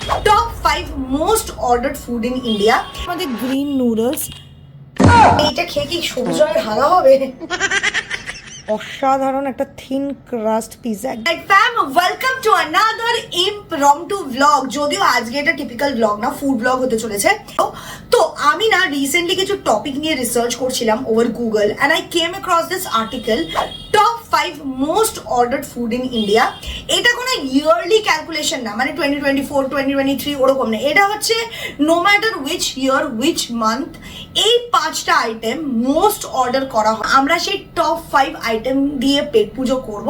Top 5 most ordered food in India. আমাদের green noodles, এইটা খেয়ে কি সবুজ রঙের হাগা হবে? অসাধারণ একটা thin crust pizza. Fam, welcome to another impromptu blog. যদিও আজকে এটা টিপিক্যাল ব্লগ না, ফুড ব্লগ হতে চলেছে। তো আমি না রিসেন্টলি কিছু টপিক নিয়ে রিসার্চ করছিলাম over Google and I came across this article, top 5 most ordered food in India. এটা কোনো ইয়ারলি ক্যালকুলেশন না, মানে 2024 2023 ওরকম না। এটা হচ্ছে no matter which year which month এই 5টা আইটেম মোস্ট অর্ডার করা হয়। আমরা সেই টপ 5 আইটেম দিয়ে পেট পুজো করব।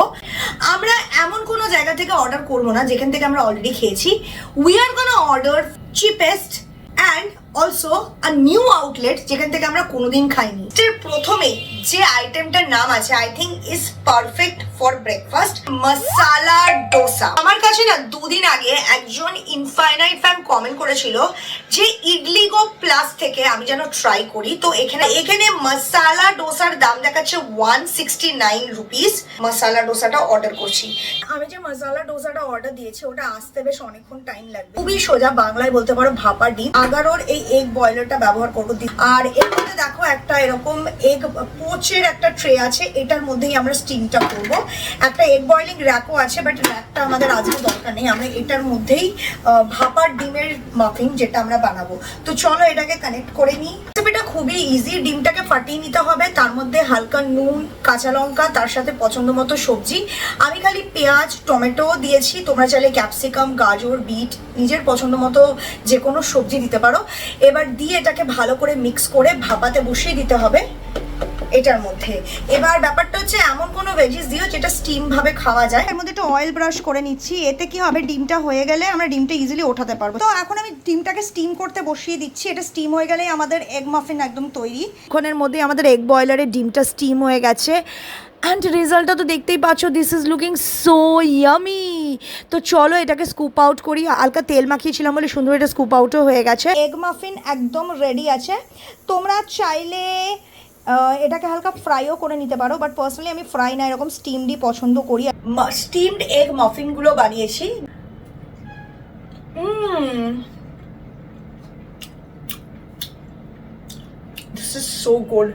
আমরা এমন কোনো জায়গা থেকে অর্ডার করবো না যেখান থেকে আমরা অলরেডি খেয়েছি। We are gonna order cheapest and also a new outlet যেখান থেকে আমরা কোনোদিন খাইনি। প্রথমে যে আইটেমটার নাম আছে, I think is perfect for breakfast, মাসালা ডোসা। আমার কাছে না দুদিন আগে একজন ইনফাইনাইটফ্যাম কমেন্ট করেছিল যে ইডলি গো প্লাস থেকে আমি যেন ট্রাই করি। তো এখানে মাসালা ডোসার দাম দেখাচ্ছে 169 রুপিস। মাসালা ডোসাটা অর্ডার করছি। আমি যে মাসালা ডোসাটা অর্ডার দিয়েছি ওটা আসতে বেশ অনেকক্ষণ টাইম লাগবে। খুবই সোজা, বাংলায় বলতে পারো ভাপা ডিম। আগারোর এই এগ বয়লারটা ব্যবহার করবো। আর এর মধ্যে দেখো একটা এরকম এগ পোচের একটা ট্রে আছে, এটার মধ্যেই আমরা স্টিমটা করব। একটা এগ বয়লিং র্যাকও আছে, বাট র্যাকটা আমাদের আজকে দরকার নেই। আমরা এটার মধ্যেই ভাপার ডিমের মাফিন যেটা আমরা বানাবো। তো চলো এটাকে কানেক্ট করে নিই। রেসিপিটা খুবই ইজি। ডিমটাকে ফাটিয়ে নিতে হবে, তার মধ্যে হালকা নুন, কাঁচা লঙ্কা, তার সাথে পছন্দ মতো সবজি। আমি খালি পেঁয়াজ টমেটো দিয়েছি, তোমরা চাইলে ক্যাপসিকাম, গাজর, বিট নিজের পছন্দ মতো যে কোনো সবজি দিতে পারো। এবার দিয়ে এটাকে ভালো করে মিক্স করে ভাপাতে বসিয়ে দিতে হবে এটার মধ্যে। এবার ব্যাপারটা হচ্ছে এমন কোনো ভেজিস দিও যেটা স্টিম ভাবে খাওয়া যায়। এর মধ্যে একটু অয়েল ব্রাশ করে নিচ্ছি। এতে কি হবে, ডিমটা হয়ে গেলে আমরা ডিমটা ইজিলি ওঠাতে পারবো। তো এখন আমি ডিমটাকে স্টিম করতে বসিয়ে দিচ্ছি। এটা স্টিম হয়ে গেলেই আমাদের এগ মাফিন একদম তৈরি। এখনের মধ্যে আমাদের এগ বয়লারের ডিমটা স্টিম হয়ে গেছে। অ্যান্ড রেজাল্টটা তো দেখতেই পাচ্ছ, this is looking so yummy. তো চলো এটাকে স্কুপ আউট করি। হালকা তেল মাখিয়েছিলাম বলে সুন্দর এটা স্কুপ আউটও হয়ে গেছে। এগ মাফিন একদম রেডি আছে। তোমরা চাইলে এটাকে হালকা ফ্রাইও করে নিতে পারো, বাট পার্সোনালি আমি ফ্রাই না, এরকম স্টিমডই পছন্দ করি। স্টিমড এগ মাফিনগুলো বানিয়েছি। This is so good.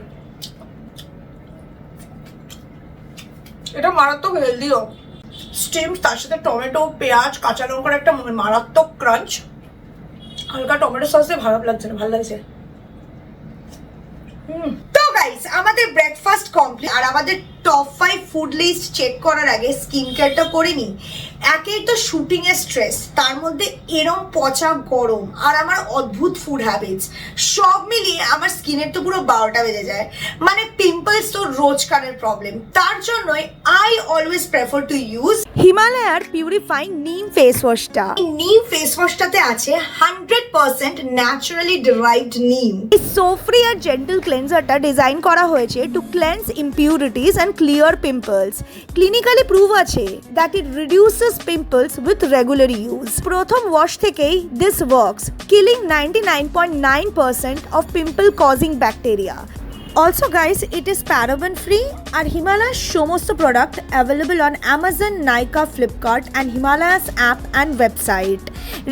এটা মারাত্মক হেলদিও। স্টিম, তার সাথে টমেটো, পেঁয়াজ, কাঁচা লঙ্কার একটা মারাত্মক ক্রাঞ্চ। হালকা টমেটো সস দিয়ে ভালো লাগছে না, ভালো লাগছে। তো গাইস, আমাদের ব্রেকফাস্ট কমপ্লিট। আর আমাদের টপ 5 ফুড লিস্ট চেক করার আগে স্কিন কেয়ারটা করে নিই। একেই তো শুটিং এর স্ট্রেস, তার মধ্যে এরম পচা গরম, আর আমার অদ্ভুত ফুড হ্যাবিটস, সব মিলিয়ে আমার স্কিনের তো পুরো 12টা বেজে যায়। মানে পিম্পলস তো রোজকারের প্রবলেম। তার জন্যই I always prefer to use হিমালয়ার পিউরিফাইং নিম ফেস ওয়াশটা। নিম ফেস ওয়াশটাতে আছে 100% ন্যাচারালি ডিরাইভড নিম। এই সোফ্রি আর জেন্টল ক্লেন্সারটা ডিজাইন করা হয়েছে to cleanse impurities and clear pimples. Clinically prove আছে that it reduces pimples with regular use. প্রথম ওয়াশ থেকেই this works, killing 99.9% of pimple causing bacteria. Also guys, it is paraben free আর Himalayas সমস্ত product available on Amazon, Nykaa, Flipkart and Himalayas app and website.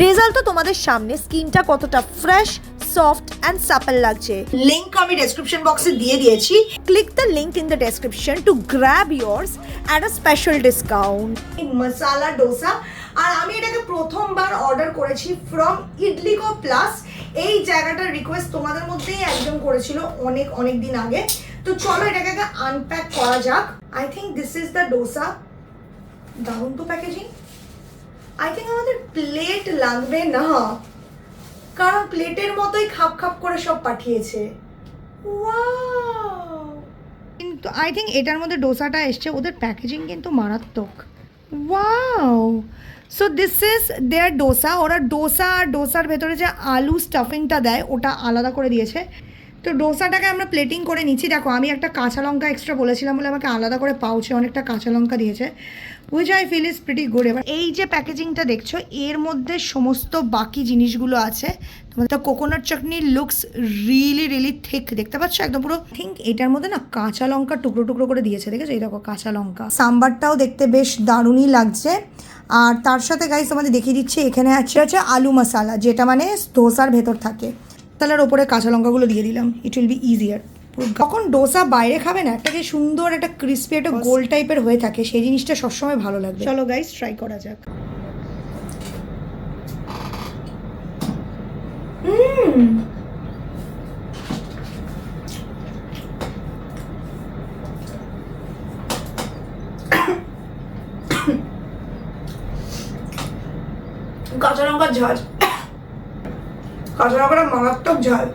Result তো তোমাদের সামনে, স্কিনটা কতটা fresh, soft and supple লাগছে। Link আমি description বক্সে দিয়ে দিয়েছি। Click the link in the description to grab yours at a special discount. মাসালা ডোসা, আর আমি এটাকে প্রথমবার অর্ডার করেছি ফ্রম ইডলিগো প্লাস। এই জায়গাটার রিকোয়েস্ট তোমাদের মধ্যেই একজন করেছিল অনেক দিন আগে। তো চলো এটাকে আনপ্যাক করা যাক। I think this is the dosa. দারুণ তো প্যাকেজিং। আই থিঙ্ক আমাদের প্লেট লাগবে না, কারণ প্লেটের মতোই খাপ খাপ করে সব পাঠিয়েছে। ওয়াও, কিন্তু আই থিঙ্ক এটার মধ্যে ডোসাটা এসছে। ওদের প্যাকেজিং কিন্তু মারাত্মক। Wow, so this is there dosa. ওরা ডোসা আর ডোসার ভেতরে যে আলু স্টাফিংটা দেয় ওটা আলাদা করে দিয়েছে। তো ডোসাটাকে আমরা প্লেটিং করে নিচ্ছি। দেখো আমি একটা কাঁচা লঙ্কা এক্সট্রা বলেছিলাম বলে আমাকে আলাদা করে পাউচে অনেকটা কাঁচা লঙ্কা দিয়েছে, which I feel is pretty good. এবার এই যে প্যাকেজিংটা দেখছো, এর মধ্যে সমস্ত বাকি জিনিসগুলো আছে। তোমাদের কোকোনাট চাটনি লুকস রিয়েলি থিক, দেখতে পাচ্ছ একদম পুরো। থিঙ্ক এটার মধ্যে না কাঁচা লঙ্কা টুকরো টুকরো করে দিয়েছে, দেখেছো? এই দেখো কাঁচা লঙ্কা। সাম্বারটাও দেখতে বেশ দারুণই লাগছে। আর তার সাথে গাইস আমাদের দেখিয়ে দিচ্ছি এখানে আছে আলু মশালা, যেটা মানে ডোসার ভেতর থাকে। মশলার ওপরে কাঁচা লঙ্কাগুলো দিয়ে দিলাম, ইট উইল বি ইজিয়ার। যখন ডোসা বাইরে খাবে না, একটা যে সুন্দর একটা ক্রিস্পি একটা গোল টাইপের হয়ে থাকে, সেই জিনিসটা সবসময় ভালো লাগবে। চলো গাইস ট্রাই করা যাক। কাঁচা লঙ্কার ঝাল, কাঁচা লঙ্কাটা মারাত্মক ঝাল।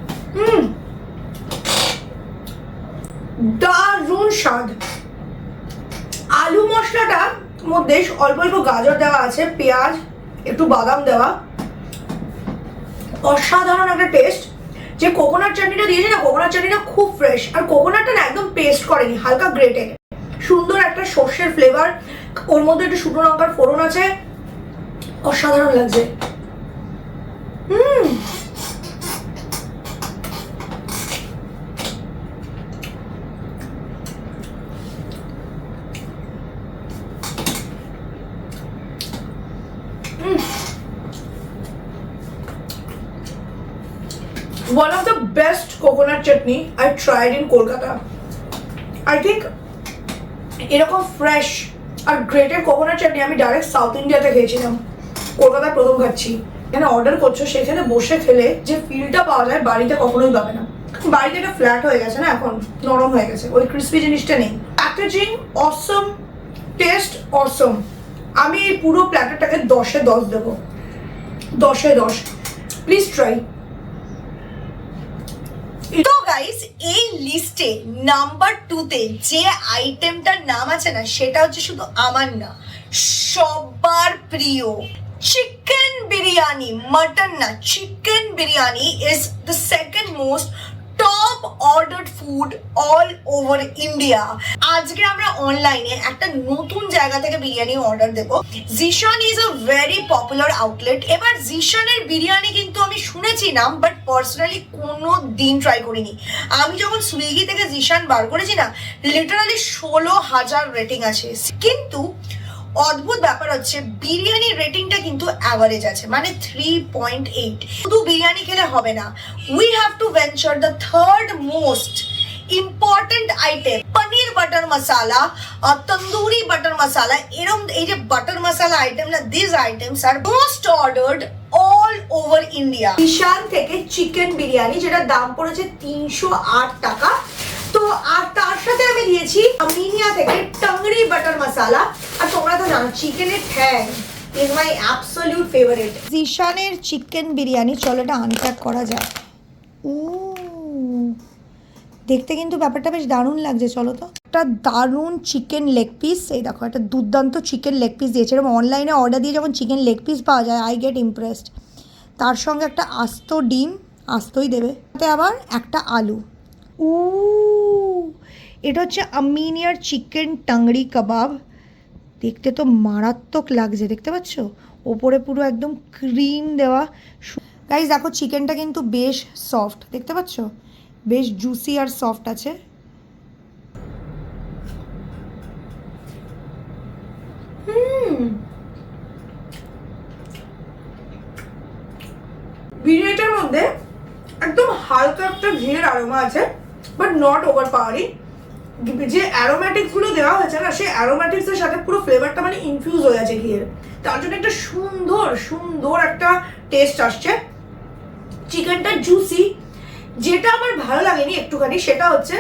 দারুণ স্বাদ। আলু মশলাটার মধ্যে অল্প অল্প গাজর দেওয়া আছে, পেঁয়াজ, একটু বাদাম দেওয়া, অসাধারণ একটা টেস্ট। যে কোকোনাট চাটনিটা দিয়েছে না, কোকোনাট চাটনিটা খুব ফ্রেশ, আর কোকোনাটটা না একদম পেস্ট করেনি, হালকা গ্রেটেড, সুন্দর একটা সর্ষের ফ্লেভার, ওর মধ্যে একটু শুকনো লঙ্কার ফোড়ন আছে, অসাধারণ লাগছে। One of the best coconut chutney I tried in Kolkata. I think এরকম ফ্রেশ আর গ্রেটেড কোকোনাট চাটনি আমি ডাইরেক্ট সাউথ ইন্ডিয়াতে খেয়েছিলাম, কলকাতায় প্রথম খাচ্ছি। এখানে অর্ডার করছো, সেখানে বসে খেলে যে ফিলটা পাওয়া যায় বাড়িতে কখনোই পাবে না। বাড়িতে এটা ফ্ল্যাট হয়ে গেছে না, এখন নরম হয়ে গেছে, ওই ক্রিসপি জিনিসটা নেই। প্যাকেজিং অসম, টেস্ট অসম। আমি এই পুরো প্ল্যাটারটাকে 10-এ 10 দেবো, 10-এ 10। Please try. তো গাইস, এই লিস্টে নাম্বার 2-তে যে আইটেমটার নাম আছে না, সেটা হচ্ছে শুধু আমার না, সবার প্রিয় চিকেন বিরিয়ানি। মটন না, chicken biryani is the second most top ordered food all over India. আজকে আমরা অনলাইনে একটা নতুন জায়গা থেকে বিরিয়ানি অর্ডার দেবো। Zeeshan is a very popular outlet. এবার জিশানের বিরিয়ানি কিন্তু আমি শুনেছি নাম, বাট পার্সোনালি কোনো দিন ট্রাই করিনি। আমি যখন সুইগি থেকে জিশান বার করেছি না, লিটারালি 16,000 রেটিং আছে, কিন্তু অদ্ভুত ব্যাপার হচ্ছে বিরিয়ানির রেটিংটা কিন্তু অ্যাভারেজ আছে, মানে 3.8। শুধু বিরিয়ানি খেলে হবে না, we have to venture the third most important item, paneer butter masala আর তন্দুরি বাটার মশালা। এরকম এই যে বাটার মশালা আইটেম না, this items are most ordered all over India. Zeeshan থেকে চিকেন বিরিয়ানি, যেটার দাম পড়েছে 308 টাকা। তো আর তার সাথে আমি দিয়েছি আমিনিয়া থেকে টাংরি বাটার মশালা। আর তোমরা তো জানো চিকেনের ঠ্যাং ইজ মাই অ্যাবসলিউট ফেভারিট। জিশানের চিকেন বিরিয়ানি, চলো এটা আনপ্যাক করা যায়। দেখতে কিন্তু ব্যাপারটা বেশ দারুণ লাগছে। চলো তো, একটা দারুণ চিকেন লেগ পিস, এই দেখো একটা দুর্দান্ত চিকেন লেগ পিস দিয়েছে। এরকম অনলাইনে অর্ডার দিয়ে যখন চিকেন লেগ পিস পাওয়া যায়, আই গেট ইমপ্রেসড। তার সঙ্গে একটা আস্ত ডিম, আস্তই দেবে, তাতে আবার একটা আলু। এটা হচ্ছে আমিনিয়ার চিকেন টাংরি কাবাব। দেখতে তো মারাত্মক লাগছে, দেখতে পাচ্ছ, ওপরে পুরো একদম ক্রিম দেওয়া। গাইস দেখো, চিকেনটা কিন্তু বেশ সফট, দেখতে পাচ্ছ, বেশ জুসি আর সফট আছে। বিরিয়ানিটার মধ্যে একদম হালকা একটা ঘিয়ের আরোমা আছে, বাট নট ওভার পাওয়ারিং। যে অ্যারোম্যাটিক্স গুলো দেওয়া হয়েছে না, সেই অ্যারোম্যাটিক্স এর সাথে পুরো ফ্লেভারটা মানে ইনফিউজ হয়ে আছে ঘিয়ের, তার জন্য একটা সুন্দর সুন্দর একটা টেস্ট আসছে। চিকেনটা জুসি। যেটা আমার ভালো লাগেনি একটুখানি, সেটা হচ্ছে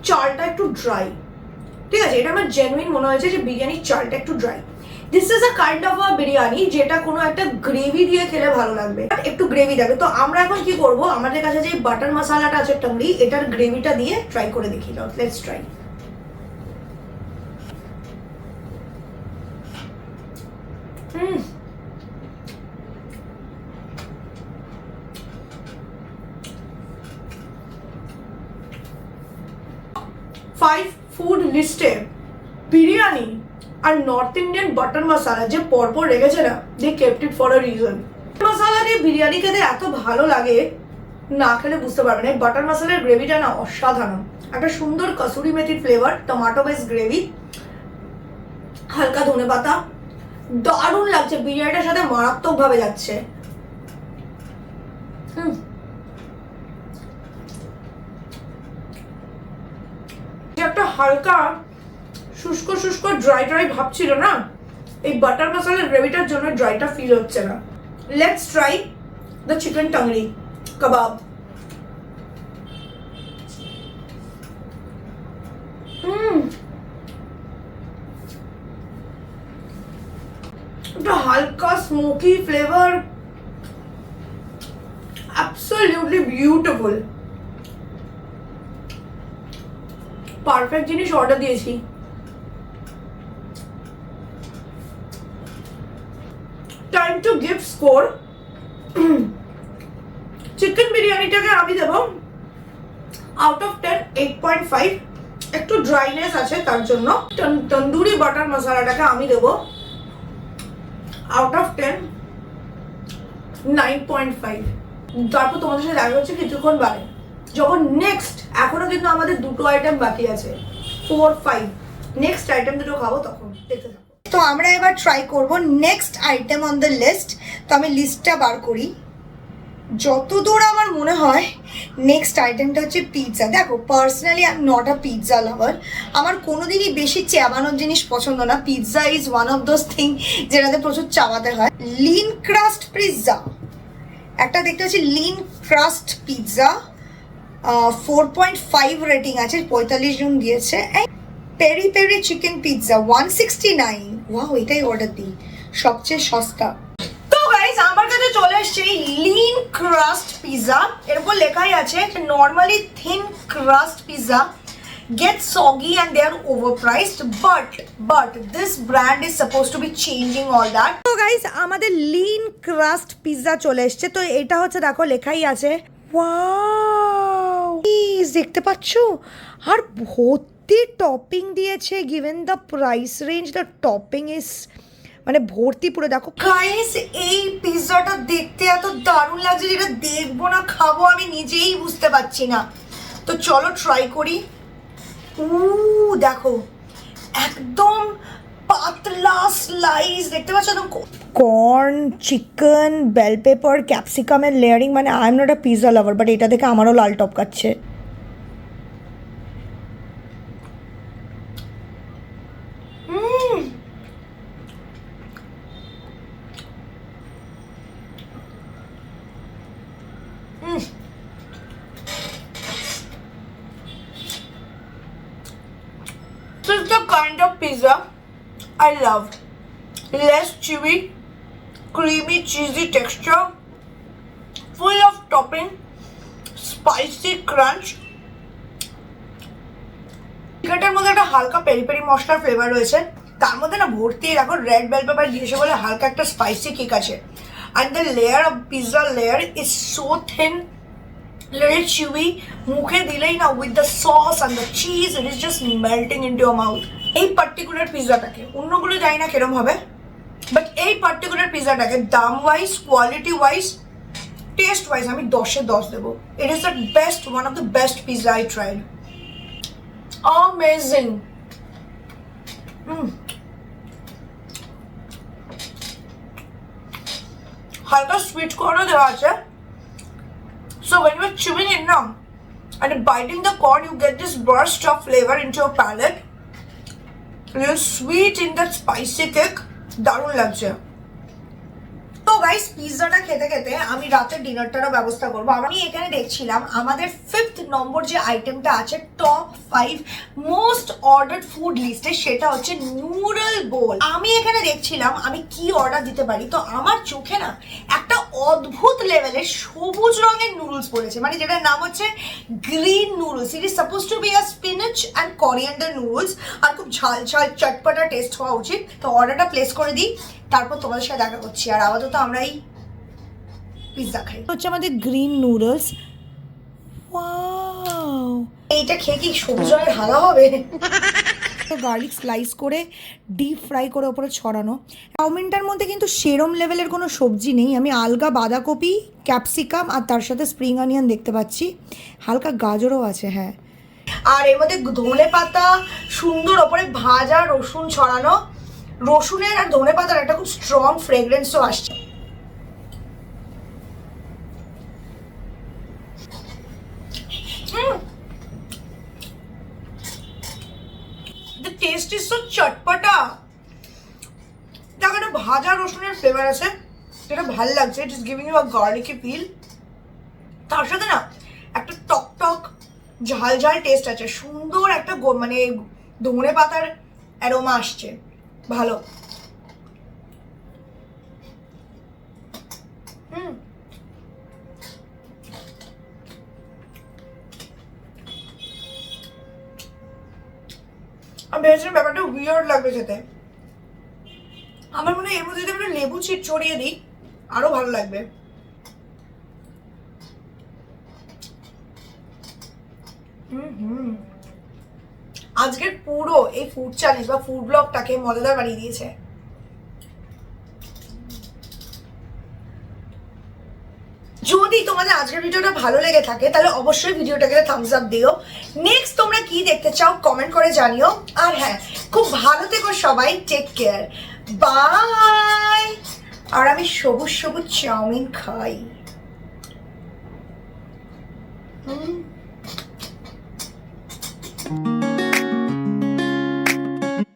চালটা একটু ড্রাই। ঠিক আছে, এটা আমার জেনুইন মনে হয়েছে যে বিরিয়ানির চালটা একটু dry. This is a kind of a biryani যেটা কোনো একটা গ্রেভি দিয়ে খেলে ভালো লাগবে, একটু গ্রেভি দেবে। তো আমরা এখন কি করব, আমাদের কাছে যে বাটার মশলাটা আছে টাংরি, এটার গ্রেভিটা দিয়ে ট্রাই করে দেখি। Let's try. ফাইভ ফুড লিস্টে বিরিয়ানি আর নর্থ ইন্ডিয়ান বাটার মশালা যে পরপর রেখেছে না, they kept it for a reason. Masala দিয়ে বিরিয়ানি খেতে এত ভালো লাগে, না খেলে বুঝতে পারবে না। এই বাটার মশালার গ্রেভিটা না অসাধারণ, একটা সুন্দর কসুরি মেথির ফ্লেভার, টমেটো বেস গ্রেভি, হালকা ধনেপাতা, দারুণ লাগছে, বিরিয়ানিটার সাথে মারাত্মক ভাবে যাচ্ছে। একটা হালকা শুষ্ক শুষ্ক ড্রাই ড্রাই ভাব ছিল না, এই বাটার মশলার গ্রেভিটার জন্য ড্রাইটা ফিল হচ্ছে না। Let's try the chicken tangri kabab. একটা হালকা smoky flavour, absolutely beautiful. Perfect জিনিস অর্ডার দিয়েছি। Time to give score. Chicken বিরিয়ানিটাকে আমি দেব আউট অফ 10 8.5। একটু ড্রাইনেস আছে তার জন্য। তন্দুরি বাটার মশলাটাকে আমি দেব আউট অফ 10 9.5। তারপর তোমাদের সাথে দেখা হচ্ছে কিছুক্ষণ বাদে, যখন নেক্সট, এখনো কিন্তু আমাদের দুটো আইটেম বাকি আছে, 4 5, নেক্সট আইটেম দুটো খাবো, তখন দেখতে থাকো। তো আমরা এবার ট্রাই করব next item on the list. তো আমি লিস্টটা বার করি। যতদূর আমার মনে হয় নেক্সট আইটেমটা হচ্ছে পিৎজা। দেখো, personally I am not a pizza lover. আমার কোনোদিনই বেশি চাবানোর জিনিস পছন্দ না। Pizza is one of those thing যেটাতে প্রচুর চাবাতে হয়। লিন ক্রাস্ট পিৎজা একটা দেখতে পাচ্ছি, লিন ক্রাস্ট পিৎজা 4.5 রেটিং আছে, 45 জন দিয়েছে। Peri peri chicken pizza 169। Wow, এটাই অর্ডার দিই, সবচেয়ে সস্তা। তো গাইস, আমার কাছে চলে এসছে লিন ক্রাস্ট পিৎজা। এর উপর লেখাই আছে normally thin crust pizza gets soggy and they are overpriced, but this brand is supposed to be changing all that. তো গাইস, আমাদের লিন ক্রাস্ট পিৎজা চলে এসছে। তো এটা হচ্ছে, দেখো লেখাই আছে, ওয়াও, দেখতে পাচ্ছো, আর ভর্তি টপিং দিয়েছে। Given the price range, the topping is মানে ভর্তি পুরো। দেখো গাইস, এই পিৎজাটা দেখতে এত দারুণ লাগছে, যেটা দেখবো না খাবো আমি নিজেই বুঝতে পারছি না। তো চলো ট্রাই করি। দেখো, একদম পাতলা স্লাইস, দেখতে পাচ্ছ একদম। কর্ন, চিকেন, বেল পেপার, ক্যাপসিকামের লেয়ারিং। মানে I am not a pizza lover, but এটা দেখে আমারও লাল টপকাচ্ছে। This is the kind of pizza I love. Less chewy, creamy, cheesy texture, full of topping, spicy crunch. চিকেনটার মধ্যে একটা হালকা পেরি পেরি মশলার flavour রয়েছে, তার মধ্যে না ভর্তি দেখো রেড বেল পেপার দিয়েছে বলে হালকা একটা স্পাইসি কিক আছে। And the layer of pizza layer is so thin, little chewy. মুখে দিলেই না with the sauce and the cheese, it is just melting into your mouth. এই পার্টিকুলার পিৎজাটাকে, অন্যগুলো জানি না কিরম হবে, বাট এই পার্টিকুলার পিৎজাটাকে দাম wise, quality wise, taste wise আমি 10-এ 10 দেবো। It is the best, one of the best pizza I tried. Amazing. হালকা সুইট কর্নও দেওয়া আছে। So when you are chewing it now and biting the corn, you get this burst of flavor into your palate. A little sweet in that spicy kick. দারুণ লাগছে। তো guys, পিৎজাটা খেতে খেতে আমি রাতের ডিনারটারও ব্যবস্থা করবো। আমি এখানে দেখছিলাম আমাদের 5th নম্বর যে আইটেমটা আছে টপ 5 মোস্ট অর্ডার্ড ফুড লিস্টে, সেটা হচ্ছে নুডল বোল। আমি এখানে দেখছিলাম আমি কি অর্ডার দিতে পারি। তো আমার চোখে না একটা অদ্ভুত লেভেলের সবুজ রঙের নুডলস পড়েছে, মানে যেটার নাম হচ্ছে green noodles. It is suppose to be a spinach and coriander noodles, আর খুব ঝাল ঝাল চটপটা টেস্ট হওয়া উচিত। তো অর্ডারটা প্লেস করে দিই, তারপর তোমাদের সাথে দেখা করছি। আর আপাতত আমরা এই পিৎজা খাই। হচ্ছে আমাদের গ্রিন নুডলস। ওয়াও, এইটা খেয়ে কি সবুজ রঙের হাগা হবে? গার্লিক স্লাইস করে ডিপ ফ্রাই করে ওপরে ছড়ানো। চাউমিনটার মধ্যে কিন্তু সেরম লেভেলের কোনো সবজি নেই। আমি আলগা বাঁধাকপি, ক্যাপসিকাম আর তার সাথে স্প্রিং অনিয়ন দেখতে পাচ্ছি, হালকা গাজরও আছে। হ্যাঁ, আর এর মধ্যে ধনে পাতা, সুন্দর ওপরে ভাজা রসুন ছড়ানো, রসুনের আর ধনেপাতার একটা খুব স্ট্রং ফ্রেগরেন্সও আসছে। The taste is so চটপটা। দেখো একটা ভাজা রসুনের ফ্লেভার আছে, যেটা ভাল লাগছে, it is giving you a garlicky feel. তার সাথে না একটা টক টক ঝাল ঝাল টেস্ট আছে, সুন্দর একটা মানে ধনে পাতার অ্যারোমা আসছে, ভালো। আমি ভেবেছিলাম ব্যাপারটা উইয়ার্ড লাগবে খেতে, আমার মনে হয় এর মধ্যে যদি আমরা লেবু চিট ছড়িয়ে দিই আরো ভালো লাগবে। আজকের পুরো এই ফুড চ্যালেঞ্জ বা ফুড ব্লগটাকে মজাদার বানিয়ে দিয়েছে। যদি তোমাদের আজকের ভিডিওটা ভালো লেগে থাকে তাহলে অবশ্যই ভিডিওটাকে থামস আপ দিও। নেক্সট তোমরা কি দেখতে চাও কমেন্ট করে জানিও। আর হ্যাঁ, খুব ভালো থেকো সবাই, টেক কেয়ার, বাই। আর আমি সবুজ সবুজ চাউমিন খাই।